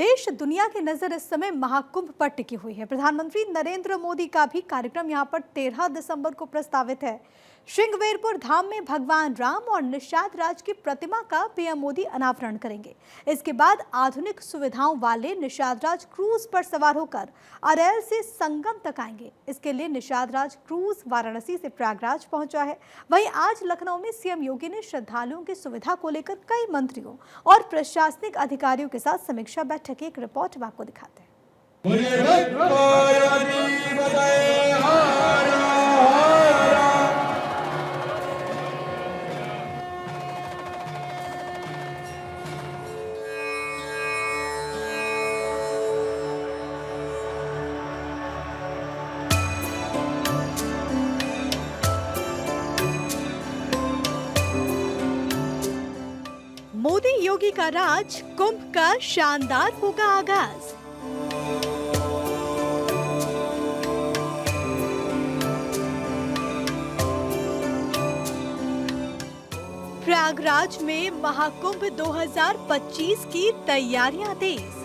देश दुनिया की नजर इस समय महाकुंभ पर टिकी हुई है। प्रधानमंत्री नरेंद्र मोदी का भी कार्यक्रम यहां पर 13 दिसंबर को प्रस्तावित है। श्रृंगवेरपुर धाम में भगवान राम और निषाद राज की प्रतिमा का पीएम मोदी अनावरण करेंगे। इसके बाद आधुनिक सुविधाओं वाले निषाद राज क्रूज पर सवार होकर अरैल से संगम तक आएंगे। इसके लिए निषाद राज क्रूज वाराणसी से प्रयागराज पहुंचा है। वहीं आज लखनऊ में सीएम योगी ने श्रद्धालुओं की सुविधा को लेकर कई मंत्रियों और प्रशासनिक अधिकारियों के साथ समीक्षा बैठक की एक रिपोर्ट हम आपको दिखाते हैं। मोदी योगी का राज, कुंभ का शानदार होगा आगाज। प्रयागराज में महाकुंभ 2025 की तैयारियां तेज।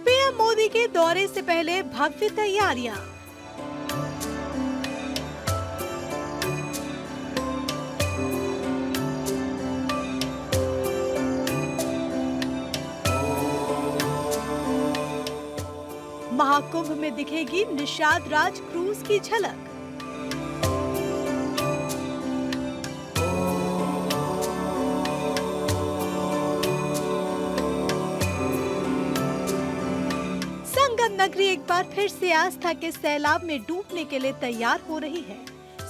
पीएम मोदी के दौरे से पहले भव्य तैयारियां। महाकुंभ में दिखेगी निषाद राज क्रूज की झलक। संगम नगरी एक बार फिर से आस्था के सैलाब में डूबने के लिए तैयार हो रही है।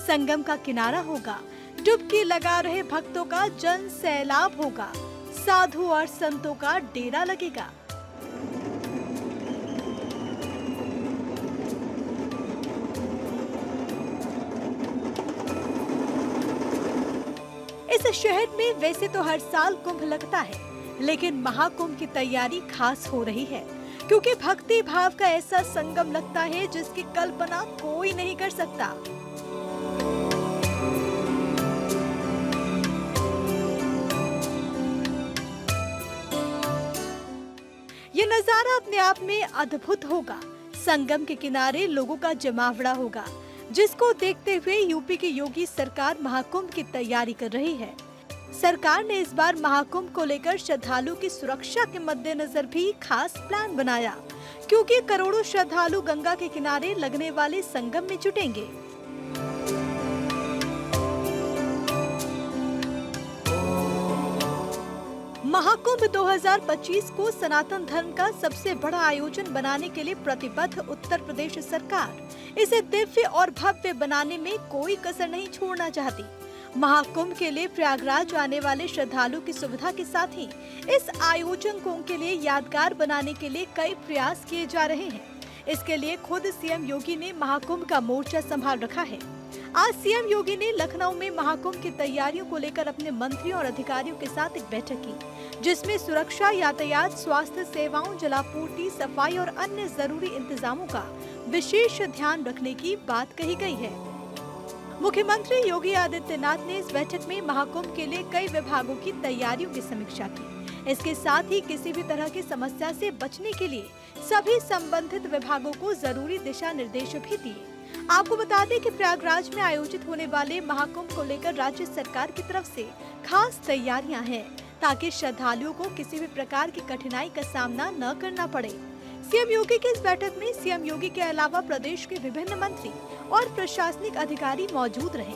संगम का किनारा होगा, डुबकी लगा रहे भक्तों का जन सैलाब होगा, साधु और संतों का डेरा लगेगा। इस शहर में वैसे तो हर साल कुंभ लगता है, लेकिन महाकुंभ की तैयारी खास हो रही है क्योंकि भक्ति भाव का ऐसा संगम लगता है जिसकी कल्पना कोई नहीं कर सकता। ये नजारा अपने आप में अद्भुत होगा। संगम के किनारे लोगों का जमावड़ा होगा, जिसको देखते हुए यूपी की योगी सरकार महाकुंभ की तैयारी कर रही है। सरकार ने इस बार महाकुंभ को लेकर श्रद्धालु की सुरक्षा के मद्देनजर भी खास प्लान बनाया, क्योंकि करोड़ों श्रद्धालु गंगा के किनारे लगने वाले संगम में जुटेंगे। महाकुंभ 2025 को सनातन धर्म का सबसे बड़ा आयोजन बनाने के लिए प्रतिबद्ध उत्तर प्रदेश सरकार इसे दिव्य और भव्य बनाने में कोई कसर नहीं छोड़ना चाहती। महाकुंभ के लिए प्रयागराज आने वाले श्रद्धालु की सुविधा के साथ ही इस आयोजन को उनके लिए यादगार बनाने के लिए कई प्रयास किए जा रहे हैं। इसके लिए खुद सीएम योगी ने महाकुंभ का मोर्चा संभाल रखा है। आज सीएम योगी ने लखनऊ में महाकुंभ की तैयारियों को लेकर अपने मंत्रियों और अधिकारियों के साथ एक बैठक की, जिसमें सुरक्षा, यातायात, स्वास्थ्य सेवाओं, जलापूर्ति, सफाई और अन्य जरूरी इंतजामों का विशेष ध्यान रखने की बात कही गई है। मुख्यमंत्री योगी आदित्यनाथ ने इस बैठक में महाकुंभ के लिए कई विभागों की तैयारियों की समीक्षा की। इसके साथ ही किसी भी तरह की समस्या से बचने के लिए सभी संबंधित विभागों को जरूरी दिशा निर्देश भी दिए। आपको बता दें कि प्रयागराज में आयोजित होने वाले महाकुंभ को लेकर राज्य सरकार की तरफ से खास तैयारियां हैं, ताकि श्रद्धालुओं को किसी भी प्रकार की कठिनाई का सामना न करना पड़े। सीएम योगी की इस बैठक में सीएम योगी के अलावा प्रदेश के विभिन्न मंत्री और प्रशासनिक अधिकारी मौजूद रहे।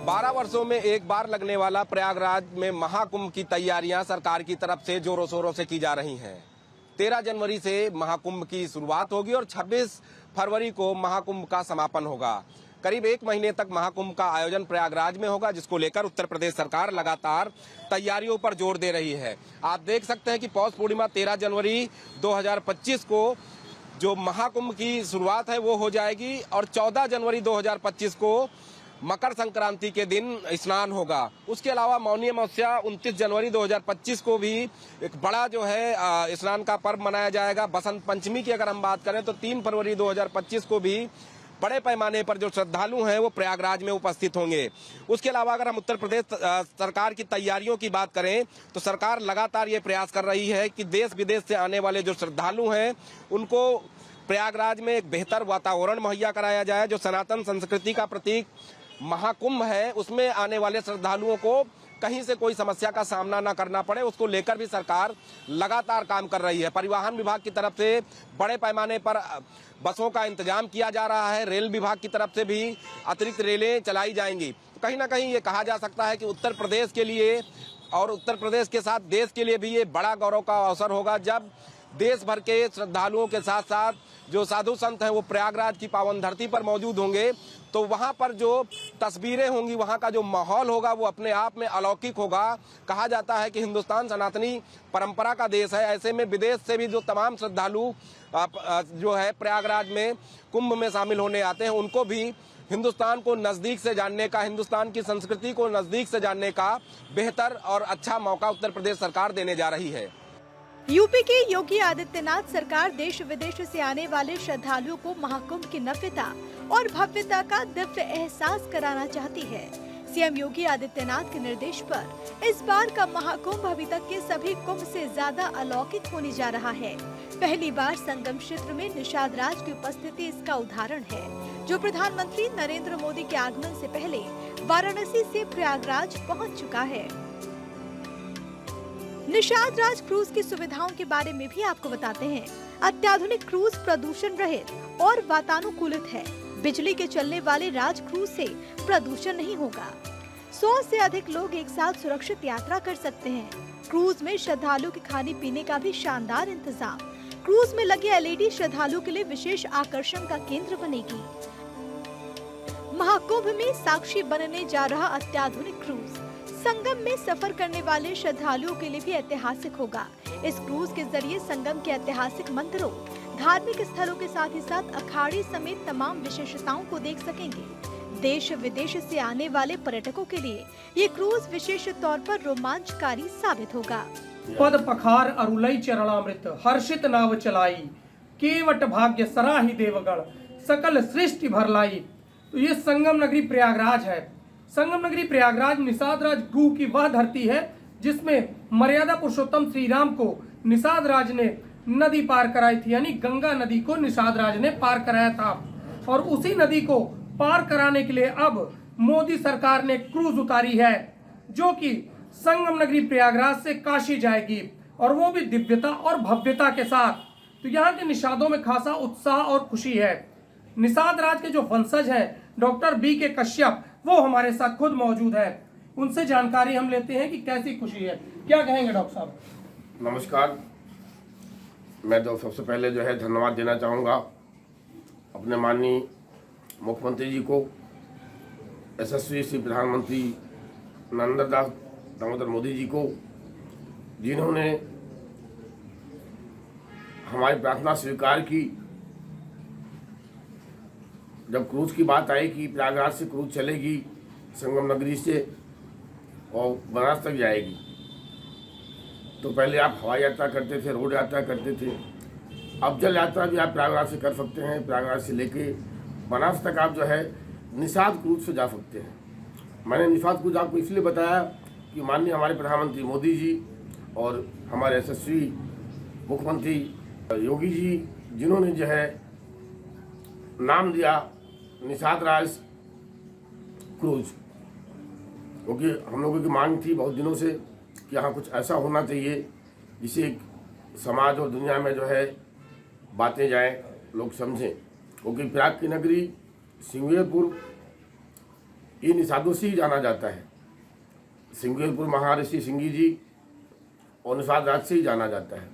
12 वर्षों में एक बार लगने वाला प्रयागराज में महाकुंभ की तैयारियां सरकार की तरफ से जोरों शोरों से की जा रही हैं। 13 जनवरी से महाकुंभ की शुरुआत होगी और 26 फरवरी को महाकुंभ का समापन होगा। करीब 1 महीने तक महाकुंभ का आयोजन प्रयागराज में होगा, जिसको लेकर उत्तर प्रदेश सरकार लगातार तैयारियों पर जोर दे रही है। आप देख सकते हैं कि पौष पूर्णिमा 13 जनवरी 2025 को जो महाकुंभ की शुरुआत है वो हो जाएगी और 14 जनवरी 2025 को मकर संक्रांति के दिन स्नान होगा। उसके अलावा मौनी अमावस्या 29 जनवरी 2025 को भी एक बड़ा जो है स्नान का पर्व मनाया जाएगा। बसंत पंचमी की अगर हम बात करें तो 3 फरवरी 2025 को भी बड़े पैमाने पर जो श्रद्धालु हैं वो प्रयागराज में उपस्थित होंगे। उसके अलावा अगर हम उत्तर प्रदेश सरकार की तैयारियों की बात करें तो सरकार लगातार ये प्रयास कर रही है कि देश विदेश से आने वाले जो श्रद्धालु हैं उनको प्रयागराज में एक बेहतर वातावरण मुहैया कराया जाए। जो सनातन संस्कृति का प्रतीक महाकुंभ है उसमें आने वाले श्रद्धालुओं को कहीं से कोई समस्या का सामना न करना पड़े, उसको लेकर भी सरकार लगातार काम कर रही है। परिवहन विभाग की तरफ से बड़े पैमाने पर बसों का इंतजाम किया जा रहा है। रेल विभाग की तरफ से भी अतिरिक्त रेलें चलाई जाएंगी। कहीं ना कहीं ये कहा जा सकता है कि उत्तर प्रदेश के लिए और उत्तर प्रदेश के साथ देश के लिए भी ये बड़ा गौरव का अवसर होगा जब देश भर के श्रद्धालुओं के साथ साथ जो साधु संत हैं वो प्रयागराज की पावन धरती पर मौजूद होंगे। तो वहाँ पर जो तस्वीरें होंगी, वहाँ का जो माहौल होगा वो अपने आप में अलौकिक होगा। कहा जाता है कि हिंदुस्तान सनातनी परंपरा का देश है, ऐसे में विदेश से भी जो तमाम श्रद्धालु जो है प्रयागराज में कुंभ में शामिल होने आते हैं उनको भी हिंदुस्तान को नज़दीक से जानने का, हिंदुस्तान की संस्कृति को नज़दीक से जानने का बेहतर और अच्छा मौका उत्तर प्रदेश सरकार देने जा रही है। यूपी की योगी आदित्यनाथ सरकार देश विदेश से आने वाले श्रद्धालुओं को महाकुंभ की नव्यता और भव्यता का दिव्य एहसास कराना चाहती है। सीएम योगी आदित्यनाथ के निर्देश पर इस बार का महाकुंभ अभी तक के सभी कुंभ से ज्यादा अलौकिक होने जा रहा है। पहली बार संगम क्षेत्र में निषाद राज की उपस्थिति इसका उदाहरण है, जो प्रधानमंत्री नरेंद्र मोदी के आगमन से पहले वाराणसी से प्रयागराज पहुंच चुका है। निषाद राज क्रूज की सुविधाओं के बारे में भी आपको बताते हैं। अत्याधुनिक क्रूज प्रदूषण रहित और वातानुकूलित है। बिजली के चलने वाले राज क्रूज से प्रदूषण नहीं होगा। 100 से अधिक लोग एक साथ सुरक्षित यात्रा कर सकते हैं। क्रूज में श्रद्धालु के खाने पीने का भी शानदार इंतजाम। क्रूज में लगे एलईडी श्रद्धालु के लिए विशेष आकर्षण का केंद्र बनेगी। महाकुंभ में साक्षी बनने जा रहा अत्याधुनिक क्रूज संगम में सफर करने वाले श्रद्धालुओं के लिए भी ऐतिहासिक होगा। इस क्रूज के जरिए संगम के ऐतिहासिक मंदिरों, धार्मिक स्थलों के साथ ही साथ अखाड़े समेत तमाम विशेषताओं को देख सकेंगे। देश विदेश से आने वाले पर्यटकों के लिए ये क्रूज विशेष तौर पर रोमांचकारी साबित होगा। पद पखार अरुलई चरणामृत हर्षित नाव चलाई, केवट भाग्य सराही देवगण सकल सृष्टि भर लाई। तो ये संगम नगरी प्रयागराज है। संगम नगरी प्रयागराज निषाद राज क्रू की वह धरती है जिसमें मर्यादा पुरुषोत्तम श्री राम को निषाद राज ने नदी पार कराई थी, यानी गंगा नदी को निषाद राज ने पार कराया था। और उसी नदी को पार कराने के लिए अब मोदी सरकार ने क्रूज उतारी है, जो कि संगम नगरी प्रयागराज से काशी जाएगी, और वो भी दिव्यता और भव्यता के साथ। तो यहाँ के निषादों में खासा उत्साह और खुशी है। निषाद राज के जो वंशज हैं डॉक्टर बी के कश्यप, वो हमारे साथ खुद मौजूद है। उनसे जानकारी हम लेते हैं कि कैसी खुशी है। क्या कहेंगे डॉक्टर साहब? नमस्कार। मैं तो सबसे पहले जो है धन्यवाद देना चाहूँगा अपने माननीय मुख्यमंत्री जी को, यशस्वी श्री प्रधानमंत्री नरेंद्र दामोदर मोदी जी को, जिन्होंने हमारी प्रार्थना स्वीकार की। जब क्रूज की बात आई कि प्रयागराज से क्रूज चलेगी संगम नगरी से और बनारस तक जाएगी, तो पहले आप हवाई यात्रा करते थे, रोड यात्रा करते थे। अब जल यात्रा भी आप प्रयागराज से कर सकते हैं। प्रयागराज से लेके बनारस तक आप जो है निषाद क्रूज से जा सकते हैं। मैंने निषाद क्रूज आपको इसलिए बताया कि माननीय हमारे प्रधानमंत्री मोदी जी और हमारे यशस्वी मुख्यमंत्री योगी जी, जिन्होंने जो है नाम दिया निषाद राज क्रूज, क्योंकि हम लोगों की मांग थी बहुत दिनों से कि यहाँ कुछ ऐसा होना चाहिए जिससे समाज और दुनिया में जो है बातें जाएं, लोग समझें। क्योंकि प्रयाग की नगरी सिंगवेरपुर ये निषादों से ही जाना जाता है। सिंगवेरपुर महर्षि सिंगी जी और निषाद राज से ही जाना जाता है।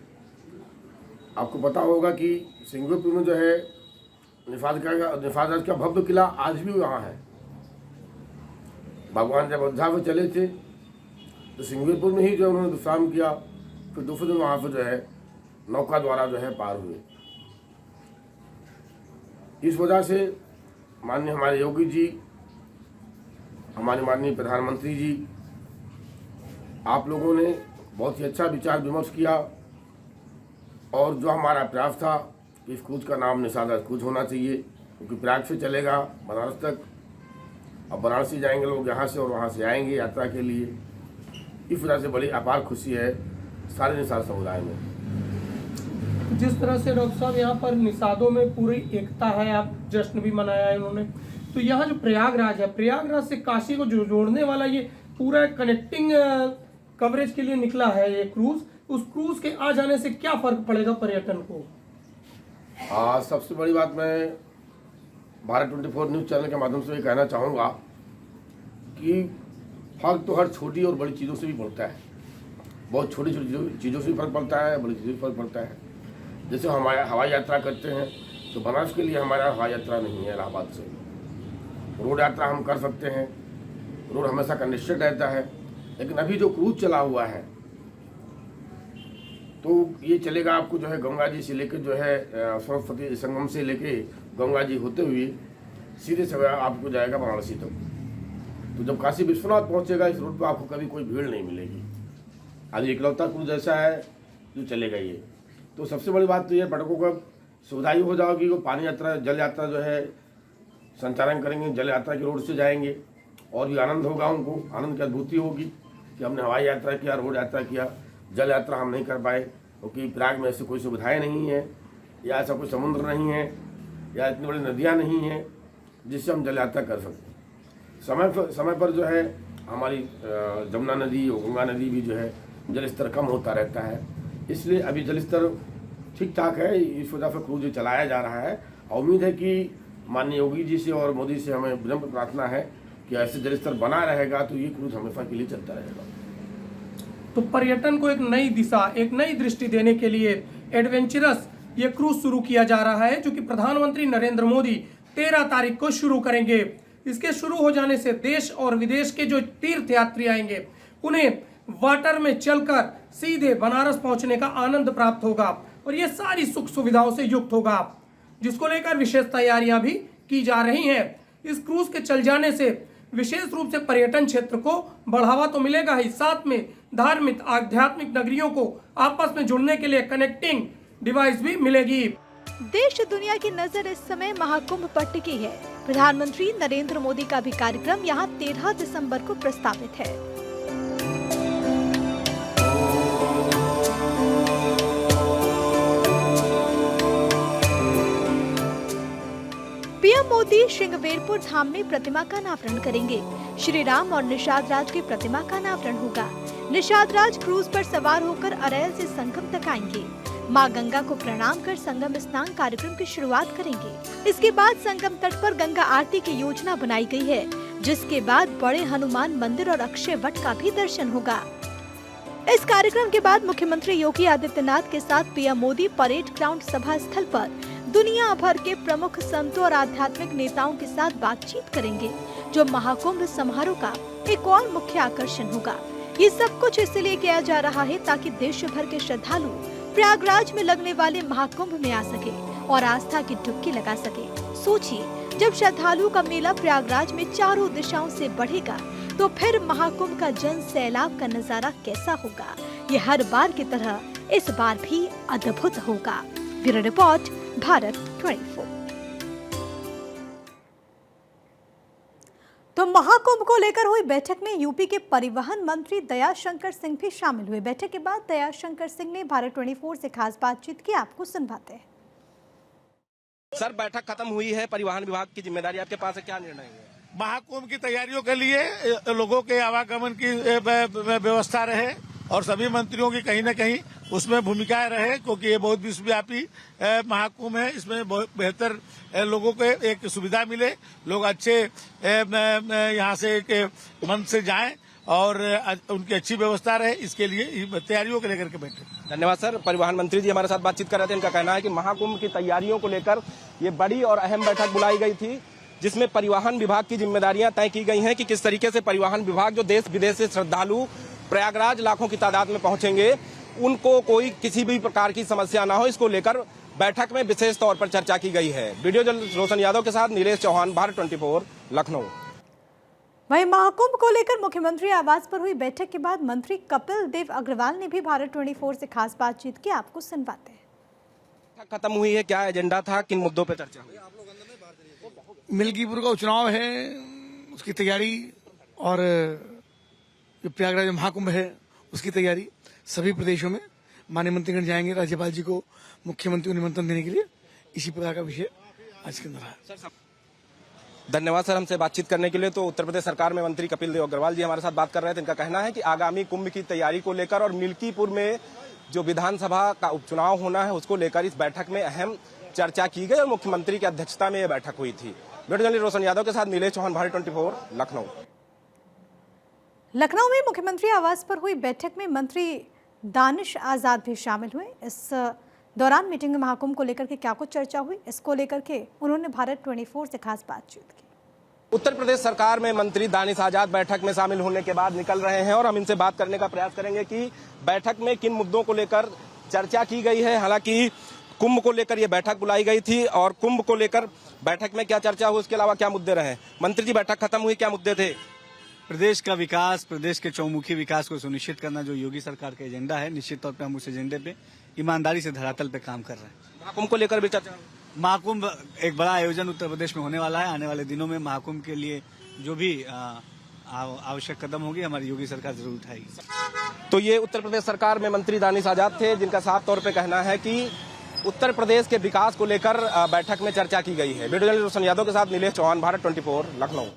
आपको पता होगा कि सिंगवेरपुर में जो है निषाद राज का भव्य किला आज भी वहाँ है। भगवान जब अयोध्या में चले थे तो सिंगवेरपुर में ही जो उन्होंने विश्राम किया, फिर दूसरे दिन वहाँ पर जो है नौका द्वारा जो है पार हुए। इस वजह से माननीय हमारे योगी जी, हमारे माननीय प्रधानमंत्री जी, आप लोगों ने बहुत ही अच्छा विचार विमर्श किया और जो हमारा प्रयास था कि इस क्रूज का नाम निषाद राज क्रूज होना चाहिए, क्योंकि प्रयाग से चलेगा बनारस तक, अब बनारसी जाएंगे लोग यहाँ से और वहाँ से आएंगे यात्रा के लिए। इस वजह से बड़ी अपार खुशी है सारे निषाद समुदाय में। जिस तरह से डॉक्टर साहब यहाँ पर निषादों में पूरी एकता है, आप जश्न भी मनाया है उन्होंने, तो यहाँ जो प्रयागराज है, प्रयागराज से काशी को जोड़ने वाला ये पूरा कनेक्टिंग कवरेज के लिए निकला है ये क्रूज, उस क्रूज के आ जाने से क्या फर्क पड़ेगा पर्यटन को? सबसे बड़ी बात मैं भारत 24 न्यूज़ चैनल के माध्यम से ये कहना चाहूँगा कि फर्क तो हर छोटी और बड़ी चीज़ों से भी पड़ता है। बहुत छोटी छोटी चीज़ों से भी फर्क पड़ता है, बड़ी चीज़ों से फर्क पड़ता है। जैसे हम हवाई यात्रा करते हैं तो बनारस के लिए हमारा हवाई यात्रा नहीं है इलाहाबाद से, रोड यात्रा हम कर सकते हैं, रोड हमेशा कंजेस्टेड रहता है। लेकिन अभी जो क्रूज चला हुआ है तो ये चलेगा आपको जो है गंगा जी से लेकर जो है सरस्वती संगम से लेके गंगा जी होते हुए सीधे से आपको जाएगा वाराणसी तक। तो जब काशी विश्वनाथ पहुंचेगा इस रोड पर आपको कभी कोई भीड़ नहीं मिलेगी। आज इकलौता क्रूज ऐसा है जो चलेगा ये। तो सबसे बड़ी बात तो ये पर्यटकों का सुविधा ही हो जाएगी। वो पानी यात्रा जल यात्रा जो है संचालन करेंगे, जल यात्रा की रोड से जाएंगे और भी आनंद होगा, उनको आनंद की अनुभूति होगी कि हमने हवाई यात्रा किया, रोड यात्रा किया, जल यात्रा हम नहीं कर पाए क्योंकि प्रयाग में ऐसी कोई सुविधाएं नहीं है या ऐसा कोई समुद्र नहीं है या इतनी बड़ी नदियां नहीं हैं जिससे हम जल यात्रा कर सकते। समय पर जो है हमारी जमुना नदी और गंगा नदी भी जो है जल स्तर कम होता रहता है, इसलिए अभी जल स्तर ठीक ठाक है। इस वजह से क्रूज चलाया जा रहा है और उम्मीद है कि माननीय योगी जी से और मोदी से हमें विनम्र प्रार्थना है कि ऐसे जल स्तर बना रहेगा तो ये क्रूज हमेशा के लिए चलता रहेगा। तो पर्यटन को एक नई दिशा, एक नई दृष्टि देने के लिए एडवेंचरस ये क्रूज शुरू किया जा रहा है जो कि प्रधानमंत्री नरेंद्र मोदी 13 तारीख को शुरू करेंगे। इसके शुरू हो जाने से देश और विदेश के जो तीर्थयात्री आएंगे उन्हें वाटर में चलकर सीधे बनारस पहुंचने का आनंद प्राप्त होगा और ये सारी सुख सुविधाओं से युक्त होगा, जिसको लेकर विशेष तैयारियां भी की जा रही हैं। इस क्रूज के चल जाने से विशेष रूप से पर्यटन क्षेत्र को बढ़ावा तो मिलेगा ही, साथ में धार्मिक आध्यात्मिक नगरियों को आपस में जुड़ने के लिए कनेक्टिंग डिवाइस भी मिलेगी। देश दुनिया की नजर इस समय महाकुंभ पर टिकी है। प्रधानमंत्री नरेंद्र मोदी का भी कार्यक्रम यहाँ 13 दिसंबर को प्रस्तावित है। पीएम मोदी श्रृंगवेरपुर धाम में प्रतिमा का अनावरण करेंगे। श्री राम और निषाद राज की प्रतिमा का अनावरण होगा। निषाद राज क्रूज पर सवार होकर अरैल से संगम तक आएंगे। मां गंगा को प्रणाम कर संगम स्नान कार्यक्रम की शुरुआत करेंगे। इसके बाद संगम तट पर गंगा आरती की योजना बनाई गई है, जिसके बाद बड़े हनुमान मंदिर और अक्षय वट का भी दर्शन होगा। इस कार्यक्रम के बाद मुख्यमंत्री योगी आदित्यनाथ के साथ पीएम मोदी परेड ग्राउंड सभा स्थल पर दुनिया भर के प्रमुख संतों और आध्यात्मिक नेताओं के साथ बातचीत करेंगे, जो महाकुंभ समारोह का एक और मुख्य आकर्षण होगा। ये सब कुछ इसलिए किया जा रहा है ताकि देश भर के श्रद्धालु प्रयागराज में लगने वाले महाकुंभ में आ सके और आस्था की डुबकी लगा सके। सोचिए, जब श्रद्धालुओं का मेला प्रयागराज में चारों दिशाओं से बढ़ेगा तो फिर महाकुंभ का जन सैलाब का नजारा कैसा होगा। ये हर बार की तरह इस बार भी अद्भुत होगा। Bureau report, Bharat 24। तो महाकुंभ को लेकर हुई बैठक में यूपी के परिवहन मंत्री दयाशंकर सिंह भी शामिल हुए। बैठक के बाद दयाशंकर सिंह ने भारत 24 से खास बातचीत की, आपको सुनवाते हैं। सर, बैठक खत्म हुई है, परिवहन विभाग की जिम्मेदारी आपके पास है, क्या निर्णय है? महाकुंभ की तैयारियों के लिए लोगों के आवागमन की व्यवस्था रहे और सभी मंत्रियों की कहीं न कहीं उसमें भूमिकाएं रहे, क्योंकि ये बहुत विश्वव्यापी महाकुंभ है। इसमें बहुत बेहतर लोगों को एक सुविधा मिले, लोग अच्छे यहाँ से मन से जाएं और उनकी अच्छी व्यवस्था रहे, इसके लिए तैयारियों को लेकर के बैठे। धन्यवाद सर। परिवहन मंत्री जी हमारे साथ बातचीत कर रहे थे। इनका कहना है कि महाकुंभ की तैयारियों को लेकर ये बड़ी और अहम बैठक बुलाई गई थी, जिसमें परिवहन विभाग की जिम्मेदारियां तय की गई हैं कि किस तरीके से परिवहन विभाग जो देश विदेश से श्रद्धालु प्रयागराज लाखों की तादाद में पहुंचेंगे, उनको कोई किसी भी प्रकार की समस्या ना हो, इसको लेकर बैठक में विशेष तौर पर चर्चा की गई है। वीडियो जर्नलिस्ट रोशन यादव के साथ नीलेश चौहान, भारत 24, लखनऊ। वहीं महाकुंभ को लेकर मुख्यमंत्री आवास पर हुई बैठक के बाद मंत्री कपिल देव अग्रवाल ने भी भारत 24 से खास बातचीत की, आपको सुनवाते हैं। खत्म हुई है, क्या एजेंडा था, किन मुद्दों पर चर्चा हुई? मिल्कीपुर का उपचुनाव है, उसकी तैयारी और जो प्रयागराज में महाकुंभ है उसकी तैयारी सभी प्रदेशों में माननीय मंत्रीगण जाएंगे राज्यपाल जी को, मुख्यमंत्री को निमंत्रण देने के लिए। इसी प्रकार का विषय आज के अंदर है। धन्यवाद सर हमसे बातचीत करने के लिए। तो उत्तर प्रदेश सरकार में मंत्री कपिल देव अग्रवाल जी हमारे साथ बात कर रहे थे। इनका कहना है कि आगामी कुंभ की तैयारी को लेकर और मिल्कीपुर में जो विधानसभा का उपचुनाव होना है उसको लेकर इस बैठक में अहम चर्चा की गई और मुख्यमंत्री की अध्यक्षता में यह बैठक हुई थी। वीडियो जर्नलिस्ट रोशन यादव के साथ नीलेश चौहान, भारत 24, लखनऊ। लखनऊ में मुख्यमंत्री आवास पर हुई बैठक में मंत्री दानिश आजाद भी शामिल हुए। इस दौरान मीटिंग में महाकुंभ को लेकर के क्या कुछ चर्चा हुई, इसको लेकर के उन्होंने भारत 24 से खास बातचीत की। उत्तर प्रदेश सरकार में मंत्री दानिश आजाद बैठक में शामिल होने के बाद निकल रहे हैं और हम इनसे बात करने का प्रयास करेंगे कि बैठक में किन मुद्दों को लेकर चर्चा की गई है। हालांकि कुंभ को लेकर यह बैठक बुलाई गई थी और कुंभ को लेकर बैठक में क्या चर्चा हुई, उसके अलावा क्या मुद्दे रहे। मंत्री जी, बैठक खत्म हुई, क्या मुद्दे थे? प्रदेश का विकास, प्रदेश के चौमुखी विकास को सुनिश्चित करना जो योगी सरकार का एजेंडा है, निश्चित तौर पे हम उस एजेंडे पे ईमानदारी से धरातल पे काम कर रहे हैं। महाकुंभ को लेकर भी चर्चा हुई। महाकुंभ एक बड़ा आयोजन उत्तर प्रदेश में होने वाला है। आने वाले दिनों में महाकुंभ के लिए जो भी आवश्यक कदम होगी हमारी योगी सरकार जरूर उठाएगी। तो ये उत्तर प्रदेश सरकार में मंत्री दानिश आजाद थे, जिनका साफ तौर पे कहना है कि उत्तर प्रदेश के विकास को लेकर बैठक में चर्चा की गई है। वीडियो जर्नलिस्ट रोशन यादव के साथ नीलेश चौहान, भारत 24, लखनऊ।